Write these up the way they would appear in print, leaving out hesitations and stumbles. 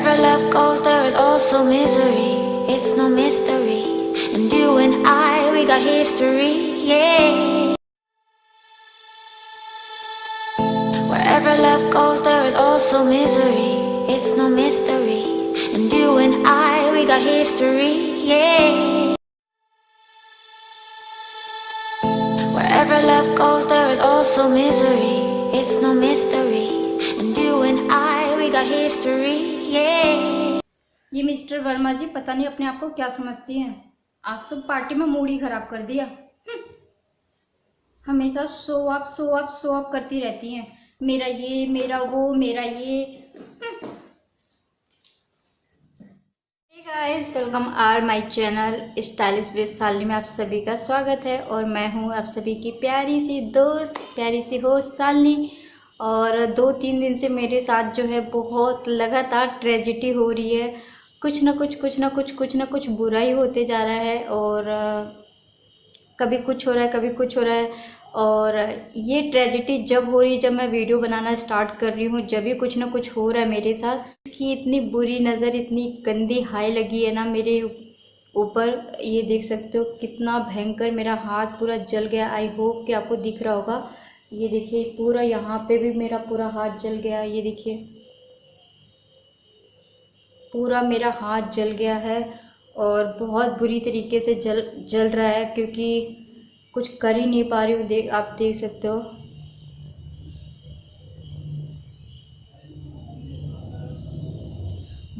Wherever love goes, there is also misery. It's no mystery. And you and I, we got history, yeah. Wherever love goes, there is also misery. It's no mystery. And you and I, we got history, yeah. Wherever love goes, there is also misery. It's no mystery. And you and I, we got history, yeah. ये mister Verma जी पता नहीं अपने आप को क्या समझती हैं। आज तो पार्टी में मूड ही खराब कर दिया। हमेशा शो अप करती रहती हैं। मेरा ये, मेरा वो, मेरा ये। Hey guys, welcome are my channel stylish with Shalini में आप सभी का स्वागत है। और मैं हूँ आप सभी की प्यारी सी दोस्त, प्यारी सी होस्ट शालिनी। और 2-3 दिन से मेरे साथ जो है बहुत लगातार ट्रेजेडी हो रही है। कुछ ना कुछ बुरा ही होते जा रहा है। और कभी कुछ हो रहा है, कभी कुछ हो रहा है। और ये ट्रेजेडी जब हो रही है, जब मैं वीडियो बनाना स्टार्ट कर रही हूँ, जब भी कुछ ना कुछ हो रहा है मेरे साथ। कि इतनी बुरी नज़र, इतनी गंदी हाई लगी है ना मेरे ऊपर। ये देख सकते हो कितना भयंकर मेरा हाथ पूरा जल गया। आई होप कि आपको दिख रहा होगा। ये देखिए पूरा यहाँ पे भी मेरा पूरा हाथ जल गया। ये देखिए पूरा मेरा हाथ जल गया है और बहुत बुरी तरीके से जल रहा है, क्योंकि कुछ कर ही नहीं पा रही हूँ। आप देख सकते हो।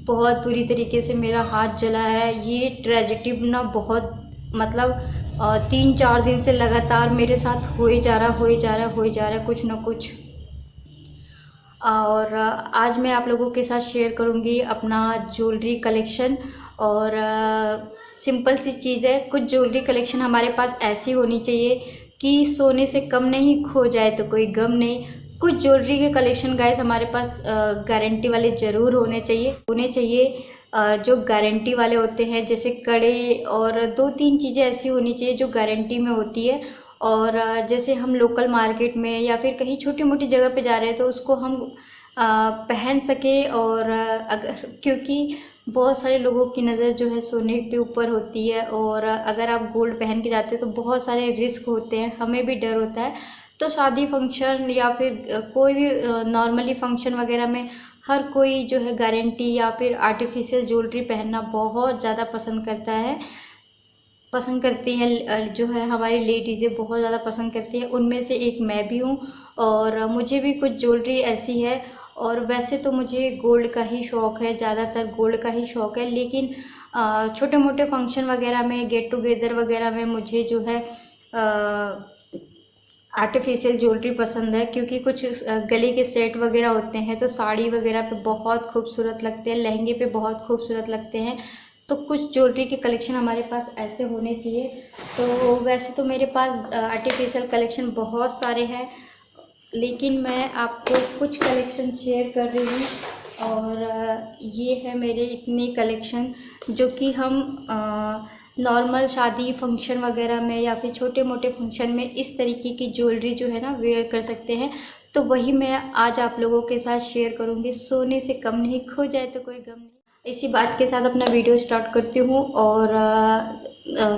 बहुत बुरी तरीके से मेरा हाथ जला है। ये ट्रेजेडी ना बहुत मतलब 3-4 दिन से लगातार मेरे साथ हो ही जा रहा है कुछ ना कुछ। और आज मैं आप लोगों के साथ शेयर करूंगी अपना ज्वेलरी कलेक्शन। और सिंपल सी चीज़ है, कुछ ज्वेलरी कलेक्शन हमारे पास ऐसी होनी चाहिए कि सोने से कम नहीं, खो जाए तो कोई गम नहीं। कुछ ज्वेलरी के कलेक्शन गाइस हमारे पास गारंटी वाले ज़रूर होने चाहिए जो गारंटी वाले होते हैं, जैसे कड़े। और 2-3 चीज़ें ऐसी होनी चाहिए जो गारंटी में होती है। और जैसे हम लोकल मार्केट में या फिर कहीं छोटी मोटी जगह पे जा रहे हैं तो उसको हम पहन सके। और क्योंकि बहुत सारे लोगों की नज़र जो है सोने के ऊपर होती है। और अगर आप गोल्ड पहन के जाते हो तो बहुत सारे रिस्क होते हैं, हमें भी डर होता है। तो शादी फंक्शन या फिर कोई भी नॉर्मली फंक्शन वगैरह में हर कोई जो है गारंटी या फिर आर्टिफिशियल ज्वेलरी पहनना बहुत ज़्यादा पसंद करती हैं। जो है हमारी लेडीज़ें बहुत ज़्यादा पसंद करती हैं, उनमें से एक मैं भी हूँ। और मुझे भी कुछ ज्वेलरी ऐसी है। और वैसे तो मुझे गोल्ड का ही शौक़ है, ज़्यादातर गोल्ड का ही शौक़ है। लेकिन छोटे मोटे फंक्शन वगैरह में, गेट टुगेदर वगैरह में मुझे जो है आर्टिफिशियल ज्वेलरी पसंद है। क्योंकि कुछ गले के सेट वगैरह होते हैं तो साड़ी वगैरह पे बहुत खूबसूरत लगते हैं, लहंगे पे बहुत खूबसूरत लगते हैं। तो कुछ ज्वेलरी के कलेक्शन हमारे पास ऐसे होने चाहिए। तो वैसे तो मेरे पास आर्टिफिशियल कलेक्शन बहुत सारे हैं, लेकिन मैं आपको कुछ कलेक्शन शेयर कर रही हूँ। और ये है मेरे इतने कलेक्शन जो कि हम नॉर्मल शादी फंक्शन वगैरह में या फिर छोटे मोटे फंक्शन में इस तरीके की ज्वेलरी जो है ना वेयर कर सकते हैं। तो वही मैं आज आप लोगों के साथ शेयर करूँगी। सोने से कम नहीं, खो जाए तो कोई गम नहीं। इसी बात के साथ अपना वीडियो स्टार्ट करती हूँ। और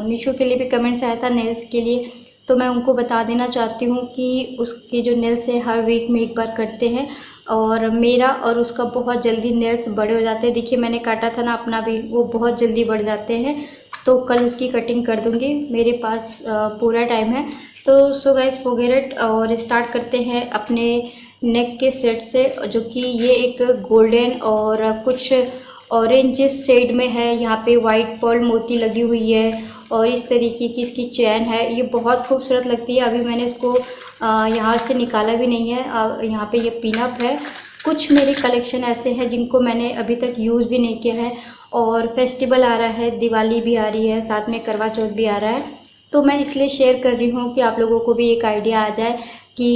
निशो के लिए भी कमेंट्स आया था नेल्स के लिए, तो मैं उनको बता देना चाहती हूँ कि उसके जो नेल्स है हर वीक में एक बार करते हैं। और मेरा और उसका बहुत जल्दी नेल्स बड़े हो जाते हैं। देखिए मैंने काटा था ना अपना भी, वो बहुत जल्दी बढ़ जाते हैं। तो कल उसकी कटिंग कर दूँगी, मेरे पास पूरा टाइम है। तो सो गाइस फॉरगेट इट, और स्टार्ट करते हैं अपने नेक के सेट से, जो कि ये एक गोल्डन और कुछ ऑरेंज शेड में है। यहाँ पे वाइट पर्ल मोती लगी हुई है और इस तरीके की इसकी चैन है। ये बहुत खूबसूरत लगती है। अभी मैंने इसको यहाँ से निकाला भी नहीं है। यहाँ पे ये पिन अप है। कुछ मेरे कलेक्शन ऐसे हैं जिनको मैंने अभी तक यूज़ भी नहीं किया है। और फेस्टिवल आ रहा है, दिवाली भी आ रही है, साथ में करवा चौथ भी आ रहा है। तो मैं इसलिए शेयर कर रही हूँ कि आप लोगों को भी एक आइडिया आ जाए कि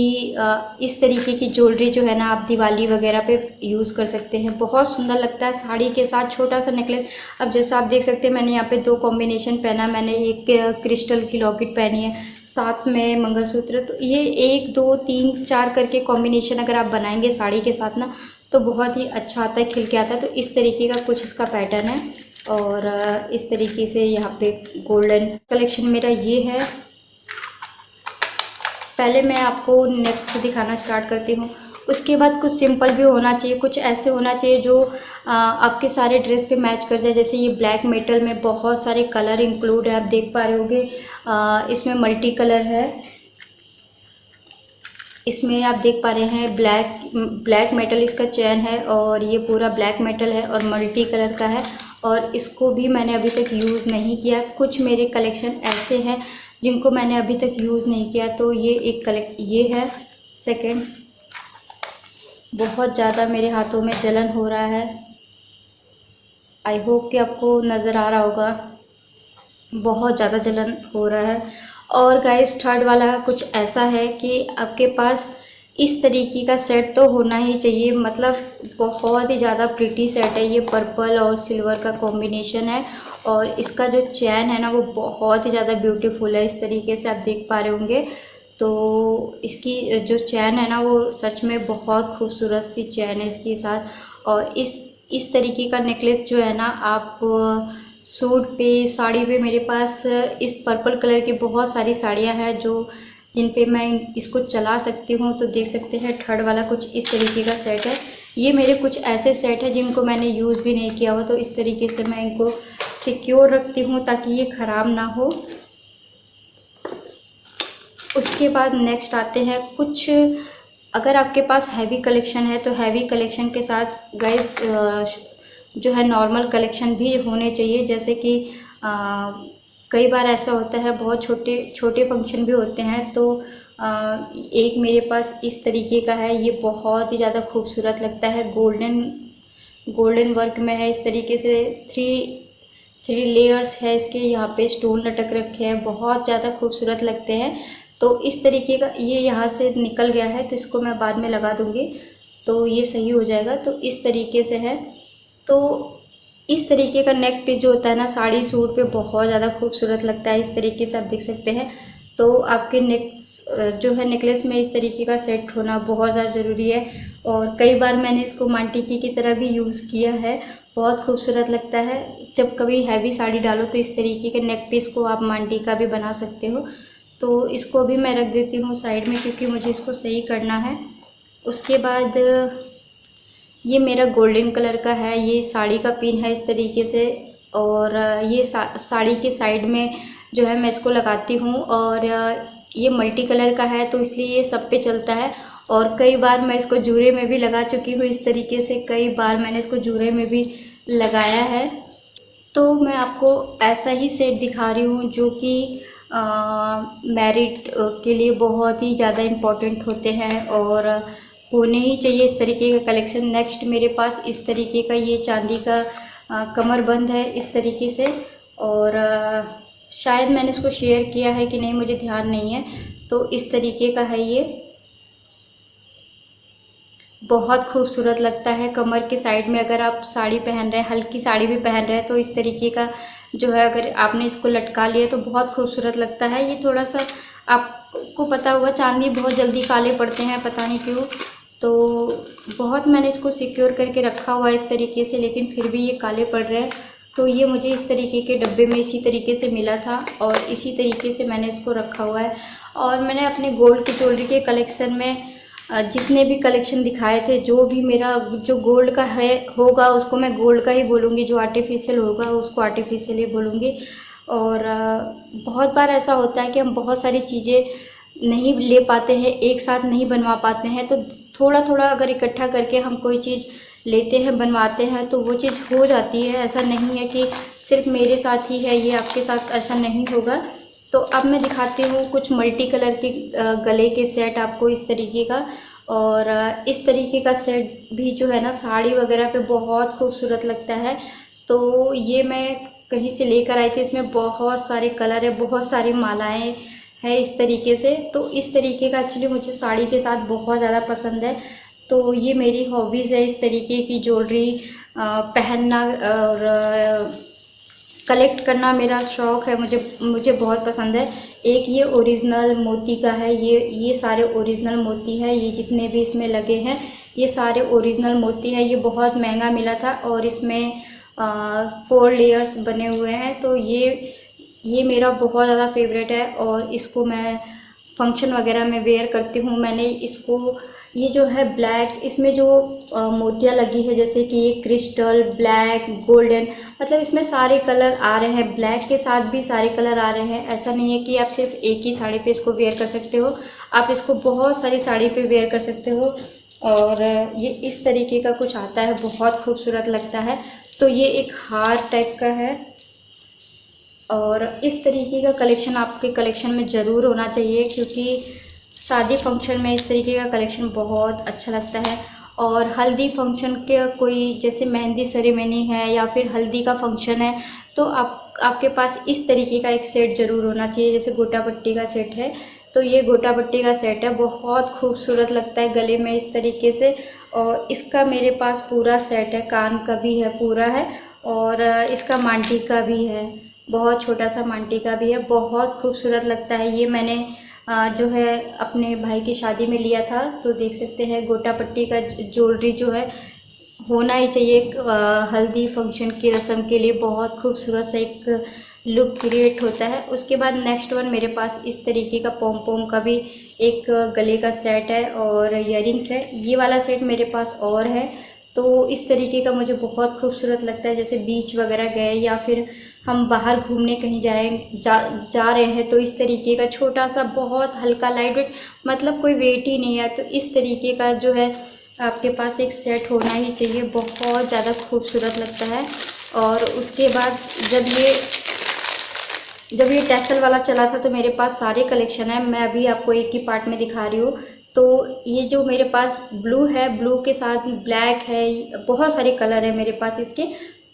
इस तरीके की ज्वेलरी जो है ना आप दिवाली वगैरह पे यूज़ कर सकते हैं। बहुत सुंदर लगता है साड़ी के साथ छोटा सा नेकलेस। अब जैसा आप देख सकते हैं मैंने यहाँ पे 2 कॉम्बिनेशन पहना। मैंने एक क्रिस्टल की लॉकेट पहनी है, साथ में मंगलसूत्र। तो ये 1 2 3 4 करके कॉम्बिनेशन अगर आप बनाएंगे साड़ी के साथ ना तो बहुत ही अच्छा आता है, खिल के आता है। तो इस तरीके का कुछ इसका पैटर्न है और इस तरीके से यहाँ पे गोल्डन कलेक्शन मेरा ये है। पहले मैं आपको नेक से दिखाना स्टार्ट करती हूँ, उसके बाद कुछ सिंपल भी होना चाहिए, कुछ ऐसे होना चाहिए जो आपके सारे ड्रेस पे मैच कर जाए। जैसे ये ब्लैक मेटल में बहुत सारे कलर इंक्लूड है, आप देख पा रहे होंगे। इसमें मल्टी कलर है, इसमें आप देख पा रहे हैं ब्लैक मेटल इसका चैन है और ये पूरा ब्लैक मेटल है और मल्टी कलर का है। और इसको भी मैंने अभी तक यूज़ नहीं किया। कुछ मेरे कलेक्शन ऐसे हैं जिनको मैंने अभी तक यूज़ नहीं किया। तो ये ये है सेकंड। बहुत ज़्यादा मेरे हाथों में जलन हो रहा है, आई होप कि आपको नज़र आ रहा होगा, बहुत ज़्यादा जलन हो रहा है। और गाइस थर्ड वाला कुछ ऐसा है कि आपके पास इस तरीके का सेट तो होना ही चाहिए, मतलब बहुत ही ज़्यादा प्रिटी सेट है। ये पर्पल और सिल्वर का कॉम्बिनेशन है और इसका जो चैन है ना वो बहुत ही ज़्यादा ब्यूटीफुल है। इस तरीके से आप देख पा रहे होंगे। तो इसकी जो चैन है ना वो सच में बहुत खूबसूरत सी चैन है इसके साथ। और इस तरीके का नेकलेस जो है ना आप सूट पे साड़ी पे, मेरे पास इस पर्पल कलर की बहुत सारी साड़ियाँ हैं जिन पे मैं इसको चला सकती हूँ। तो देख सकते हैं थर्ड वाला कुछ इस तरीके का सेट है। ये मेरे कुछ ऐसे सेट है जिनको मैंने यूज़ भी नहीं किया हुआ, तो इस तरीके से मैं इनको सिक्योर रखती हूँ ताकि ये ख़राब ना हो। उसके बाद नेक्स्ट आते हैं कुछ, अगर आपके पास हैवी कलेक्शन है तो हैवी कलेक्शन के साथ गाइस जो है नॉर्मल कलेक्शन भी होने चाहिए। जैसे कि कई बार ऐसा होता है बहुत छोटे छोटे फंक्शन भी होते हैं। तो एक मेरे पास इस तरीके का है, ये बहुत ही ज़्यादा खूबसूरत लगता है, गोल्डन वर्क में है। इस तरीके से थ्री लेयर्स है इसके, यहाँ पे स्टोन लटक रखे हैं, बहुत ज़्यादा खूबसूरत लगते हैं। तो इस तरीके का ये यहाँ से निकल गया है तो इसको मैं बाद में लगा दूँगी तो ये सही हो जाएगा। तो इस तरीके से है। तो इस तरीके का नेक पीस जो होता है ना साड़ी सूट पे बहुत ज़्यादा खूबसूरत लगता है। इस तरीके से आप देख सकते हैं। तो आपके जो है नेकलेस में इस तरीके का सेट होना बहुत ज़्यादा ज़रूरी है। और कई बार मैंने इसको मांटिकी की तरह भी यूज़ किया है, बहुत खूबसूरत लगता है। जब कभी हैवी साड़ी डालो तो इस तरीके के नेक पीस को आप मांटिका भी बना सकते हो। तो इसको भी मैं रख देती हूँ साइड में क्योंकि मुझे इसको सही करना है। उसके बाद ये मेरा गोल्डन कलर का है, ये साड़ी का पिन है इस तरीके से। और ये साड़ी के साइड में जो है मैं इसको लगाती हूँ। और ये मल्टी कलर का है तो इसलिए ये सब पे चलता है। और कई बार मैं इसको जूड़े में भी लगा चुकी हूँ इस तरीके से, कई बार मैंने इसको जूड़े में भी लगाया है। तो मैं आपको ऐसा ही सेट दिखा रही हूँ जो कि मैरिड के लिए बहुत ही ज़्यादा इम्पोर्टेंट होते हैं और होने ही चाहिए इस तरीके का कलेक्शन। नेक्स्ट मेरे पास इस तरीके का ये चांदी का कमरबंद है इस तरीके से। और शायद मैंने इसको शेयर किया है कि नहीं मुझे ध्यान नहीं है। तो इस तरीके का है, ये बहुत खूबसूरत लगता है। कमर के साइड में अगर आप साड़ी पहन रहे हैं, हल्की साड़ी भी पहन रहे हैं तो इस तरीके का जो है अगर आपने इसको लटका लिया तो बहुत खूबसूरत लगता है। ये थोड़ा सा आपको पता होगा चांदी बहुत जल्दी काले पड़ते हैं, पता नहीं क्यों। तो बहुत मैंने इसको सिक्योर करके रखा हुआ है इस तरीके से, लेकिन फिर भी ये काले पड़ रहे हैं। तो ये मुझे इस तरीके के डब्बे में इसी तरीके से मिला था और इसी तरीके से मैंने इसको रखा हुआ है। और मैंने अपने गोल्ड की ज्वेलरी के कलेक्शन में जितने भी कलेक्शन दिखाए थे, जो भी मेरा जो गोल्ड का है होगा उसको मैं गोल्ड का ही बोलूँगी, जो आर्टिफिशियल होगा उसको आर्टिफिशियल ही बोलूँगी। और बहुत बार ऐसा होता है कि हम बहुत सारी चीज़ें नहीं ले पाते हैं, एक साथ नहीं बनवा पाते हैं। तो थोड़ा थोड़ा अगर इकट्ठा करके हम कोई चीज़ लेते हैं, बनवाते हैं तो वो चीज़ हो जाती है। ऐसा नहीं है कि सिर्फ मेरे साथ ही है, ये आपके साथ ऐसा नहीं होगा। तो अब मैं दिखाती हूँ कुछ मल्टी कलर के गले के सेट आपको इस तरीके का। और इस तरीके का सेट भी जो है ना साड़ी वगैरह पे बहुत खूबसूरत लगता है। तो ये मैं कहीं से लेकर आई थी, इसमें बहुत सारे कलर है, बहुत सारी मालाएं है इस तरीके से। तो इस तरीके का एक्चुअली मुझे साड़ी के साथ बहुत ज़्यादा पसंद है। तो ये मेरी हॉबीज़ है इस तरीके की ज्वेलरी पहनना और कलेक्ट करना मेरा शौक़ है, मुझे बहुत पसंद है। एक ये ओरिजिनल मोती का है, ये सारे ओरिजिनल मोती है, ये जितने भी इसमें लगे हैं ये सारे ओरिजिनल मोती है। ये बहुत महंगा मिला था और इसमें 4 लेयर्स बने हुए हैं। तो ये मेरा बहुत ज़्यादा फेवरेट है और इसको मैं फंक्शन वगैरह में वेयर करती हूँ। मैंने इसको, ये जो है ब्लैक, इसमें जो मोतियाँ लगी है जैसे कि ये क्रिस्टल, ब्लैक, गोल्डन, मतलब इसमें सारे कलर आ रहे हैं, ब्लैक के साथ भी सारे कलर आ रहे हैं। ऐसा नहीं है कि आप सिर्फ एक ही साड़ी पे इसको वेयर कर सकते हो, आप इसको बहुत सारी साड़ी पे वेयर कर सकते हो। और ये इस तरीके का कुछ आता है, बहुत खूबसूरत लगता है। तो ये एक हार टाइप का है और इस तरीके का कलेक्शन आपके कलेक्शन में ज़रूर होना चाहिए, क्योंकि शादी फंक्शन में इस तरीके का कलेक्शन बहुत अच्छा लगता है। और हल्दी फंक्शन के, कोई जैसे मेहंदी सेरेमनी है या फिर हल्दी का फंक्शन है, तो आपके पास इस तरीके का एक सेट ज़रूर होना चाहिए। जैसे गोटा पट्टी का सेट है, तो ये गोटा पट्टी का सेट है, बहुत खूबसूरत लगता है गले में इस तरीके से। और इसका मेरे पास पूरा सेट है, कान का भी है, पूरा है, और इसका मांटी का भी है, बहुत छोटा सा मांटी का भी है, बहुत खूबसूरत लगता है। ये मैंने जो है अपने भाई की शादी में लिया था। तो देख सकते हैं गोटा पट्टी का ज्वेलरी जो है होना ही चाहिए हल्दी फंक्शन की रस्म के लिए, बहुत खूबसूरत सा एक लुक क्रिएट होता है। उसके बाद नेक्स्ट वन मेरे पास इस तरीके का पॉम पॉम का भी एक गले का सेट है और इयररिंग्स है। ये वाला सेट मेरे पास और है। तो इस तरीके का मुझे बहुत खूबसूरत लगता है। जैसे बीच वगैरह गए या फिर हम बाहर घूमने कहीं जा रहे हैं, तो इस तरीके का छोटा सा, बहुत हल्का लाइट वेट, मतलब कोई वेट ही नहीं है, तो इस तरीके का जो है आपके पास एक सेट होना ही चाहिए, बहुत ज़्यादा खूबसूरत लगता है। और उसके बाद जब ये टैसल वाला चला था तो मेरे पास सारे कलेक्शन है, मैं अभी आपको एक ही पार्ट में दिखा रही हूँ। तो ये जो मेरे पास ब्लू है, ब्लू के साथ ब्लैक है, बहुत सारे कलर है मेरे पास इसके,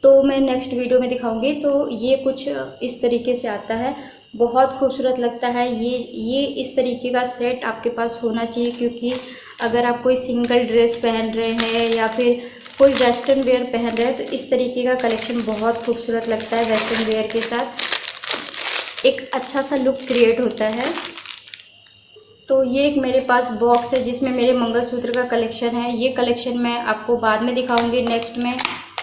तो मैं नेक्स्ट वीडियो में दिखाऊंगी। तो ये कुछ इस तरीके से आता है, बहुत खूबसूरत लगता है। ये इस तरीके का सेट आपके पास होना चाहिए, क्योंकि अगर आप कोई सिंगल ड्रेस पहन रहे हैं या फिर कोई वेस्टर्न वेयर पहन रहे हैं, तो इस तरीके का कलेक्शन बहुत खूबसूरत लगता है। वेस्टर्न वेयर के साथ एक अच्छा सा लुक क्रिएट होता है। तो ये एक मेरे पास बॉक्स है जिसमें मेरे मंगलसूत्र का कलेक्शन है। ये कलेक्शन मैं आपको बाद में दिखाऊंगी नेक्स्ट में,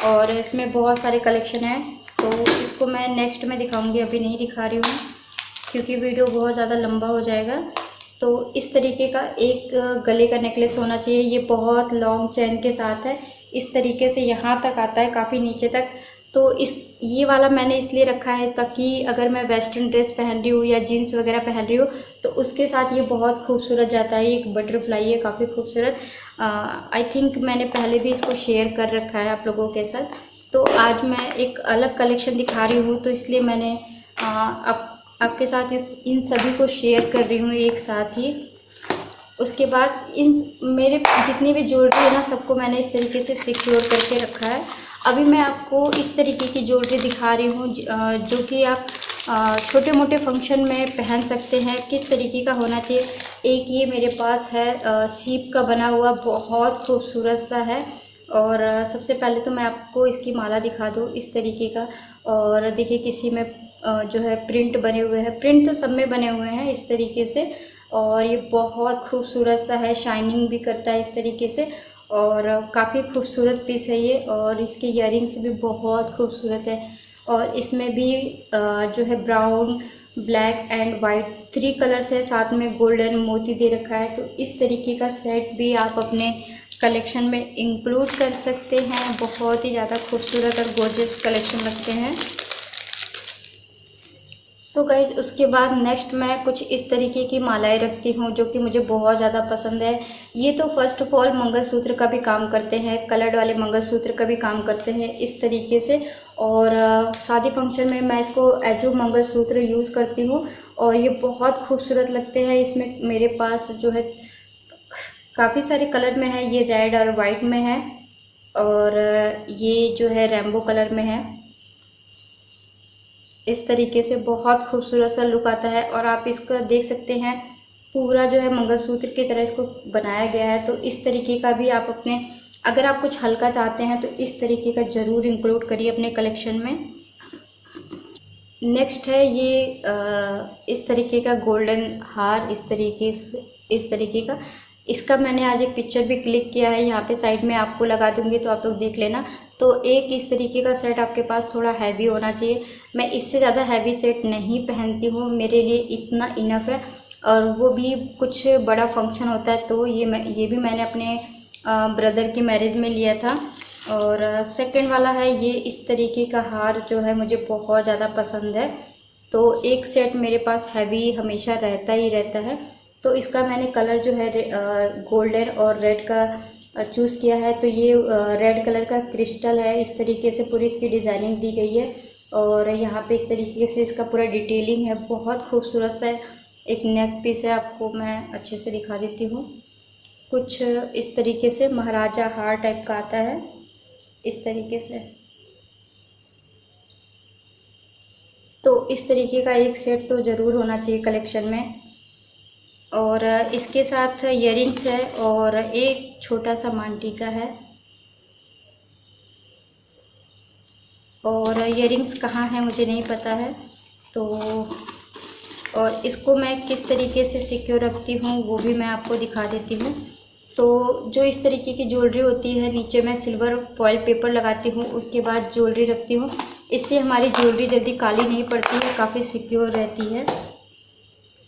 और इसमें बहुत सारे कलेक्शन हैं, तो इसको मैं नेक्स्ट में दिखाऊंगी, अभी नहीं दिखा रही हूँ क्योंकि वीडियो बहुत ज़्यादा लंबा हो जाएगा। तो इस तरीके का एक गले का नेकलेस होना चाहिए। ये बहुत लॉन्ग चेन के साथ है, इस तरीके से यहाँ तक आता है, काफ़ी नीचे तक। तो ये वाला मैंने इसलिए रखा है ताकि अगर मैं वेस्टर्न ड्रेस पहन रही हूँ या जीन्स वगैरह पहन रही हूँ तो उसके साथ ये बहुत खूबसूरत जाता है। एक बटरफ्लाई है, काफ़ी खूबसूरत। आई थिंक मैंने पहले भी इसको शेयर कर रखा है आप लोगों के साथ। तो आज मैं एक अलग कलेक्शन दिखा रही हूँ, तो इसलिए मैंने आपके साथ इन सभी को शेयर कर रही हूँ एक साथ ही। उसके बाद मेरे जितनी भी ज्वेलरी है ना, सबको मैंने इस तरीके से सिक्योर करके रखा है। अभी मैं आपको इस तरीके की ज्वेलरी दिखा रही हूँ जो कि आप छोटे मोटे फंक्शन में पहन सकते हैं। किस तरीके का होना चाहिए, एक ये मेरे पास है सीप का बना हुआ, बहुत खूबसूरत सा है। और सबसे पहले तो मैं आपको इसकी माला दिखा दूँ इस तरीके का। और देखिए किसी में जो है प्रिंट बने हुए हैं, प्रिंट तो सब में बने हुए हैं इस तरीके से। और ये बहुत खूबसूरत सा है, शाइनिंग भी करता है इस तरीके से, और काफ़ी खूबसूरत पीस है ये। और इसके इयररिंग्स भी बहुत खूबसूरत है। और इसमें भी जो है brown, black and white 3 colours है, साथ में गोल्डन मोती दे रखा है। तो इस तरीके का सेट भी आप अपने कलेक्शन में इंक्लूड कर सकते हैं। बहुत ही ज़्यादा खूबसूरत और गॉर्जियस कलेक्शन लगते हैं। सो गाइज, उसके बाद नेक्स्ट मैं कुछ इस तरीके की मालाएं रखती हूँ जो कि मुझे बहुत ज़्यादा पसंद है। ये तो फर्स्ट ऑफ ऑल मंगलसूत्र का भी काम करते हैं, कलर्ड वाले मंगलसूत्र का भी काम करते हैं इस तरीके से। और शादी फंक्शन में मैं इसको एज ए मंगलसूत्र यूज़ करती हूँ और ये बहुत खूबसूरत लगते हैं। इसमें मेरे पास जो है काफ़ी सारे कलर में है, ये रेड और वाइट में है, और ये जो है रेम्बो कलर में है। इस तरीके से बहुत खूबसूरत सा लुक आता है। और आप इसका देख सकते हैं पूरा जो है मंगलसूत्र की तरह इसको बनाया गया है। तो इस तरीके का भी आप अपने, अगर आप कुछ हल्का चाहते हैं तो इस तरीके का ज़रूर इंक्लूड करिए अपने कलेक्शन में। नेक्स्ट है ये इस तरीके का गोल्डन हार, इस तरीके का। इसका मैंने आज एक पिक्चर भी क्लिक किया है, यहाँ पे साइड में आपको लगा दूंगी तो आप लोग देख लेना। तो एक इस तरीके का सेट आपके पास थोड़ा हैवी होना चाहिए। मैं इससे ज़्यादा हैवी सेट नहीं पहनती हूँ, मेरे लिए इतना इनफ है। और वो भी कुछ बड़ा फंक्शन होता है तो ये भी मैंने अपने ब्रदर की मैरिज में लिया था। और सेकंड वाला है ये इस तरीके का हार, जो है मुझे बहुत ज़्यादा पसंद है। तो एक सेट मेरे पास हैवी हमेशा रहता ही रहता है। तो इसका मैंने कलर जो है गोल्डन और रेड का चूज़ किया है। तो ये रेड कलर का क्रिस्टल है, इस तरीके से पूरी इसकी डिज़ाइनिंग दी गई है। और यहाँ पे इस तरीके से इसका पूरा डिटेलिंग है, बहुत खूबसूरत सा एक नेक पीस है। आपको मैं अच्छे से दिखा देती हूँ। कुछ इस तरीके से महाराजा हार टाइप का आता है, इस तरीके से। तो इस तरीके का एक सेट तो ज़रूर होना चाहिए कलेक्शन में। और इसके साथ इयररिंग्स है और एक छोटा सा मांगटीका है। और इयररिंग्स कहाँ है मुझे नहीं पता है। तो और इसको मैं किस तरीके से सिक्योर रखती हूँ वो भी मैं आपको दिखा देती हूँ। तो जो इस तरीके की ज्वेलरी होती है, नीचे मैं सिल्वर फॉइल पेपर लगाती हूँ, उसके बाद ज्वेलरी रखती हूँ। इससे हमारी ज्वेलरी जल्दी काली नहीं पड़ती है, काफ़ी सिक्योर रहती है।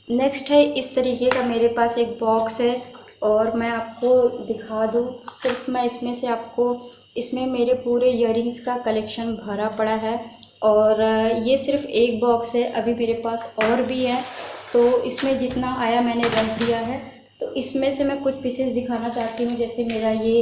नेक्स्ट है इस तरीके का मेरे पास एक बॉक्स है और मैं आपको दिखा दूँ, सिर्फ मैं इसमें से आपको, इसमें मेरे पूरे इयररिंग्स का कलेक्शन भरा पड़ा है। और ये सिर्फ एक बॉक्स है, अभी मेरे पास और भी है। तो इसमें जितना आया मैंने रख दिया है। तो इसमें से मैं कुछ पीसेस दिखाना चाहती हूँ। जैसे मेरा ये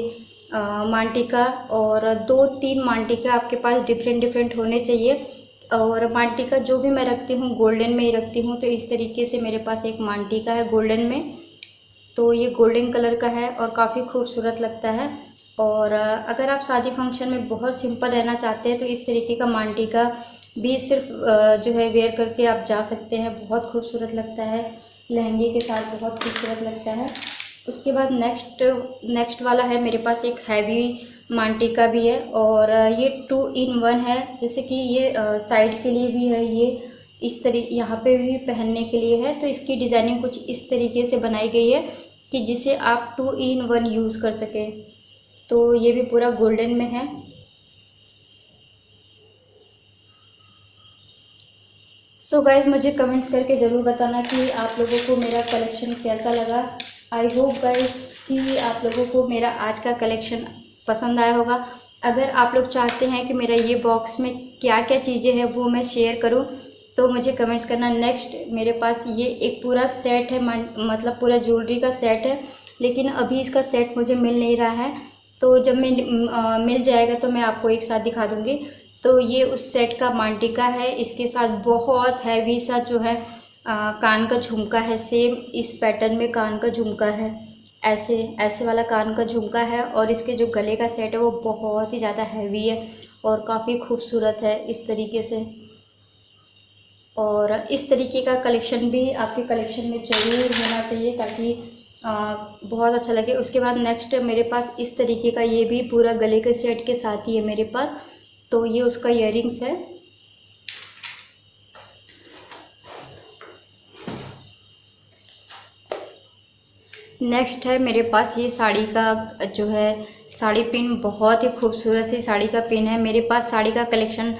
मांगटीका और 2-3 मांगटीका आपके पास डिफरेंट होने चाहिए। और मांगटीका जो भी मैं रखती हूँ गोल्डन में ही रखती हूँ। तो इस तरीके से मेरे पास एक मांगटीका है गोल्डन में। तो ये गोल्डन कलर का है और काफ़ी खूबसूरत लगता है। और अगर आप शादी फंक्शन में बहुत सिंपल रहना चाहते हैं तो इस तरीके का मांगटीका भी सिर्फ जो है वेयर करके आप जा सकते हैं, बहुत खूबसूरत लगता है, लहंगे के साथ बहुत खूबसूरत लगता है। उसके बाद नेक्स्ट वाला है मेरे पास एक हैवी मांगटीका भी है और ये 2 in 1 है। जैसे कि ये साइड के लिए भी है, ये इस तरीके यहाँ पे भी पहनने के लिए है। तो इसकी डिज़ाइनिंग कुछ इस तरीके से बनाई गई है कि जिसे आप 2 in 1 यूज़ कर सके। तो ये भी पूरा गोल्डन में है। सो गाइज मुझे कमेंट्स करके ज़रूर बताना कि आप लोगों को मेरा कलेक्शन कैसा लगा। आई होप गाइज कि आप लोगों को मेरा आज का कलेक्शन पसंद आया होगा। अगर आप लोग चाहते हैं कि मेरा ये बॉक्स में क्या क्या चीज़ें हैं वो मैं शेयर करूं तो मुझे कमेंट्स करना। नेक्स्ट मेरे पास ये एक पूरा सेट है, मतलब पूरा ज्वेलरी का सेट है, लेकिन अभी इसका सेट मुझे मिल नहीं रहा है। तो जब मैं मिल जाएगा तो मैं आपको एक साथ दिखा दूँगी। तो ये उस सेट का मांगटीका है, इसके साथ बहुत हैवी सा जो है कान का झुमका है। सेम इस पैटर्न में कान का झुमका है, ऐसे वाला कान का झुमका है। और इसके जो गले का सेट है वो बहुत ही ज़्यादा हैवी है और काफ़ी खूबसूरत है इस तरीके से। और इस तरीके का कलेक्शन भी आपके कलेक्शन में ज़रूर होना चाहिए ताकि बहुत अच्छा लगे। उसके बाद नेक्स्ट मेरे पास इस तरीके का ये भी पूरा गले के सेट के साथ ही है मेरे पास। तो ये उसका इयररिंग्स है। नेक्स्ट है मेरे पास ये साड़ी का जो है साड़ी पिन, बहुत ही खूबसूरत सी साड़ी का पिन है मेरे पास। साड़ी का कलेक्शन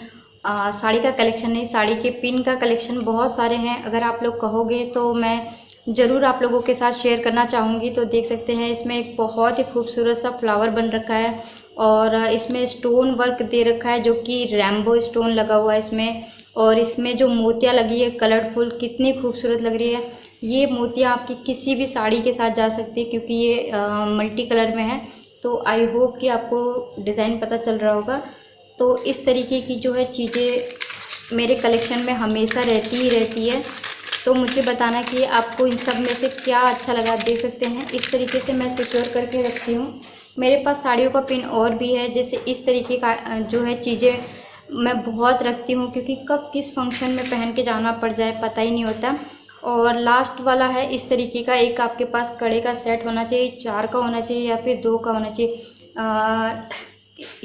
नहीं, साड़ी के पिन का कलेक्शन बहुत सारे हैं। अगर आप लोग कहोगे तो मैं ज़रूर आप लोगों के साथ शेयर करना चाहूँगी। तो देख सकते हैं इसमें एक बहुत ही खूबसूरत सा फ्लावर बन रखा है और इसमें स्टोन वर्क दे रखा है जो कि रैम्बो स्टोन लगा हुआ है इसमें। और इसमें जो मोतियाँ लगी है कलरफुल, कितनी खूबसूरत लग रही है। ये मोतियाँ आपकी किसी भी साड़ी के साथ जा सकती है क्योंकि ये मल्टी कलर में है। तो आई होप कि आपको डिज़ाइन पता चल रहा होगा। तो इस तरीके की जो है चीज़ें मेरे कलेक्शन में हमेशा रहती है। तो मुझे बताना कि आपको इन सब में से क्या अच्छा लगा। देख सकते हैं इस तरीके से मैं सिक्योर करके रखती हूँ। मेरे पास साड़ियों का पिन और भी है, जैसे इस तरीके का जो है चीज़ें मैं बहुत रखती हूँ क्योंकि कब किस फंक्शन में पहन के जाना पड़ जाए पता ही नहीं होता। और लास्ट वाला है इस तरीके का, एक आपके पास कड़े का सेट होना चाहिए, 4 का होना चाहिए या फिर 2 का होना चाहिए।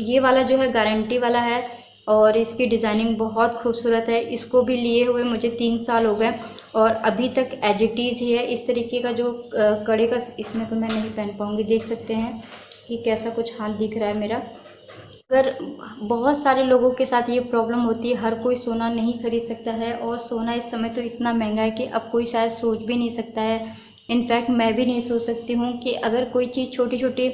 ये वाला जो है गारंटी वाला है और इसकी डिज़ाइनिंग बहुत खूबसूरत है। इसको भी लिए हुए मुझे 3 साल हो गए और अभी तक एज इट इज़ ही है। इस तरीके का जो कड़े का, इसमें तो मैं नहीं पहन पाऊँगी, देख सकते हैं कि कैसा कुछ हाथ दिख रहा है मेरा। अगर बहुत सारे लोगों के साथ ये प्रॉब्लम होती है, हर कोई सोना नहीं खरीद सकता है और सोना इस समय तो इतना महंगा है कि अब कोई शायद सोच भी नहीं सकता है। इनफैक्ट मैं भी नहीं सोच सकती हूँ कि अगर कोई चीज़ छोटी छोटी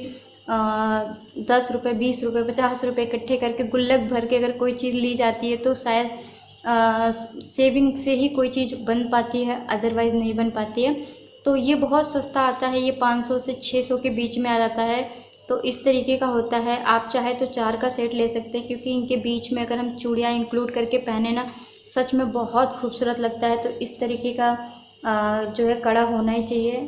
10 रुपये, 20 रुपये, 50 रुपये इकट्ठे करके गुल्लक भर के अगर कोई चीज़ ली जाती है तो शायद सेविंग से ही कोई चीज़ बन पाती है, अदरवाइज़ नहीं बन पाती है। तो ये बहुत सस्ता आता है, ये 500 से 600 के बीच में आ जाता है। तो इस तरीके का होता है। आप चाहे तो 4 का सेट ले सकते हैं, क्योंकि इनके बीच में अगर हम चूड़ियाँ इंक्लूड करके पहने ना, सच में बहुत खूबसूरत लगता है। तो इस तरीके का जो है कड़ा होना ही चाहिए।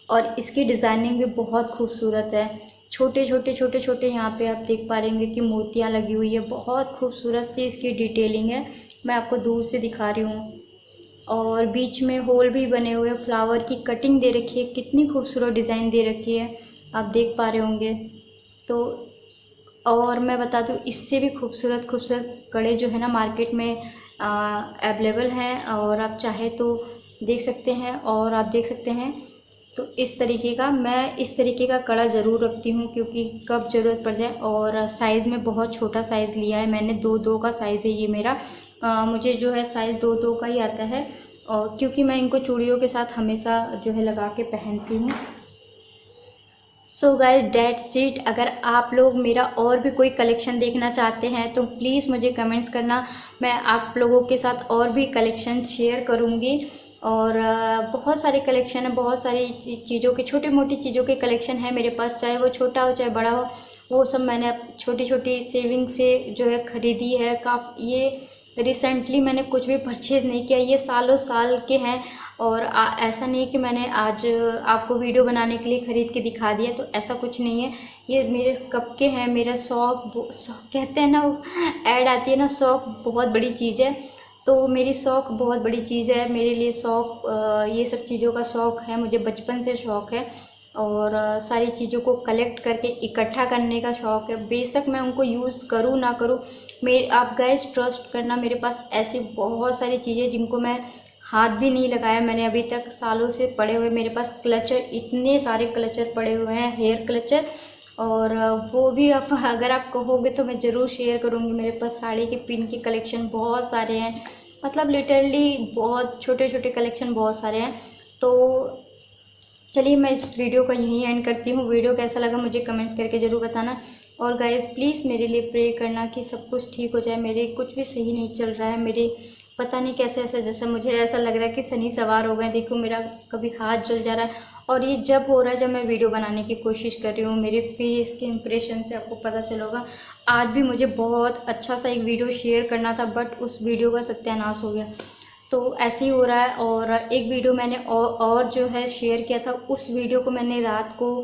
और इसकी डिज़ाइनिंग भी बहुत खूबसूरत है। छोटे छोटे यहाँ पे आप देख पा रहेंगे कि मोतियाँ लगी हुई है, बहुत खूबसूरत सी इसकी डिटेलिंग है। मैं आपको दूर से दिखा रही हूँ। और बीच में होल भी बने हुए, फ्लावर की कटिंग दे रखी है, कितनी खूबसूरत डिज़ाइन दे रखी है, आप देख पा रहे होंगे। तो और मैं बता दूँ, इससे भी खूबसूरत कड़े जो है ना मार्केट में अवेलेबल हैं, और आप चाहे तो देख सकते हैं। और आप देख सकते हैं तो इस तरीके का, मैं इस तरीके का कड़ा ज़रूर रखती हूँ, क्योंकि कब ज़रूरत पड़ जाए। और साइज़ में बहुत छोटा साइज़ लिया है मैंने, 2-2 का साइज़ है ये मेरा। मुझे जो है साइज़ 2-2 का ही आता है, और क्योंकि मैं इनको चूड़ियों के साथ हमेशा जो है लगा के पहनती हूँ। So guys that's it. अगर आप लोग मेरा और भी कोई कलेक्शन देखना चाहते हैं तो प्लीज़ मुझे कमेंट्स करना, मैं आप लोगों के साथ और भी कलेक्शन शेयर करूँगी। और बहुत सारे कलेक्शन है, बहुत सारी चीज़ों के, छोटी मोटी चीज़ों के कलेक्शन है मेरे पास, चाहे वो छोटा हो चाहे बड़ा हो। वो सब मैंने छोटी छोटी सेविंग से जो है ख़रीदी है। ये रिसेंटली मैंने कुछ भी परचेज़ नहीं किया, ये सालों साल के हैं। और ऐसा नहीं कि मैंने आज आपको वीडियो बनाने के लिए ख़रीद के दिखा दिया, तो ऐसा कुछ नहीं है। ये मेरे कब के हैं, मेरा शौक़ कहते हैं ना, ऐड आती है ना, शौक़ बहुत बड़ी चीज़ है। तो मेरी शौक़ बहुत बड़ी चीज़ है मेरे लिए। शौक़, ये सब चीज़ों का शौक़ है मुझे, बचपन से शौक़ है। और सारी चीज़ों को कलेक्ट करके इकट्ठा करने का शौक़ है। बेशक मैं उनको यूज़ करूँ ना करूँ, आप गाइस ट्रस्ट करना, मेरे पास ऐसी बहुत सारी चीज़ें जिनको मैं हाथ भी नहीं लगाया मैंने अभी तक, सालों से पड़े हुए मेरे पास क्लचर, इतने सारे क्लचर पड़े हुए हैं, हेयर क्लचर। और वो भी आप अगर आप कहोगे तो मैं ज़रूर शेयर करूँगी। मेरे पास साड़ी के पिन के कलेक्शन बहुत सारे हैं, मतलब लिटरली बहुत छोटे छोटे कलेक्शन बहुत सारे हैं। तो चलिए मैं इस वीडियो को यहीं एंड करती हूँ। वीडियो कैसा लगा मुझे कमेंट्स करके ज़रूर बताना। और गाइस प्लीज़ मेरे लिए प्रे करना कि सब कुछ ठीक हो जाए। मेरे कुछ भी सही नहीं चल रहा है, मेरे पता नहीं कैसे ऐसा, जैसा मुझे ऐसा लग रहा है कि शनि सवार हो गए। देखो मेरा कभी हाथ जल जा रहा है, और ये जब हो रहा है जब मैं वीडियो बनाने की कोशिश कर रही हूँ। मेरे फेस के इंप्रेशन से आपको पता चलेगा। आज भी मुझे बहुत अच्छा सा एक वीडियो शेयर करना था, बट उस वीडियो का सत्यानाश हो गया। तो ऐसे ही हो रहा है। और एक वीडियो मैंने और जो है शेयर किया था, उस वीडियो को मैंने रात को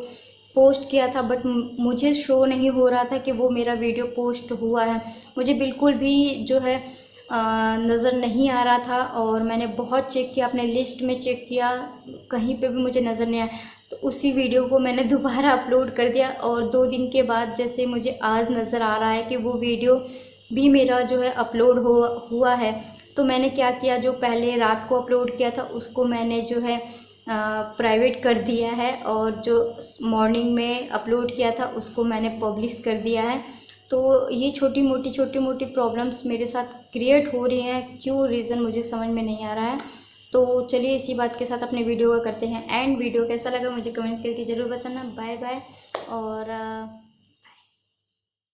पोस्ट किया था, बट मुझे शो नहीं हो रहा था कि वो मेरा वीडियो पोस्ट हुआ है। मुझे बिल्कुल भी जो है नज़र नहीं आ रहा था, और मैंने बहुत चेक किया, अपने लिस्ट में चेक किया, कहीं पे भी मुझे नज़र नहीं आया। तो उसी वीडियो को मैंने दोबारा अपलोड कर दिया, और 2 दिन के बाद जैसे मुझे आज नज़र आ रहा है कि वो वीडियो भी मेरा जो है अपलोड हुआ है। तो मैंने क्या किया, जो पहले रात को अपलोड किया था उसको मैंने जो है प्राइवेट कर दिया है, और जो मॉर्निंग में अपलोड किया था उसको मैंने पब्लिश कर दिया है। तो ये छोटी मोटी प्रॉब्लम्स मेरे साथ क्रिएट हो रही हैं, क्यों रीज़न मुझे समझ में नहीं आ रहा है। तो चलिए इसी बात के साथ अपने वीडियो का करते हैं एंड। वीडियो कैसा लगा मुझे कमेंट्स करके ज़रूर बताना। Bye bye. और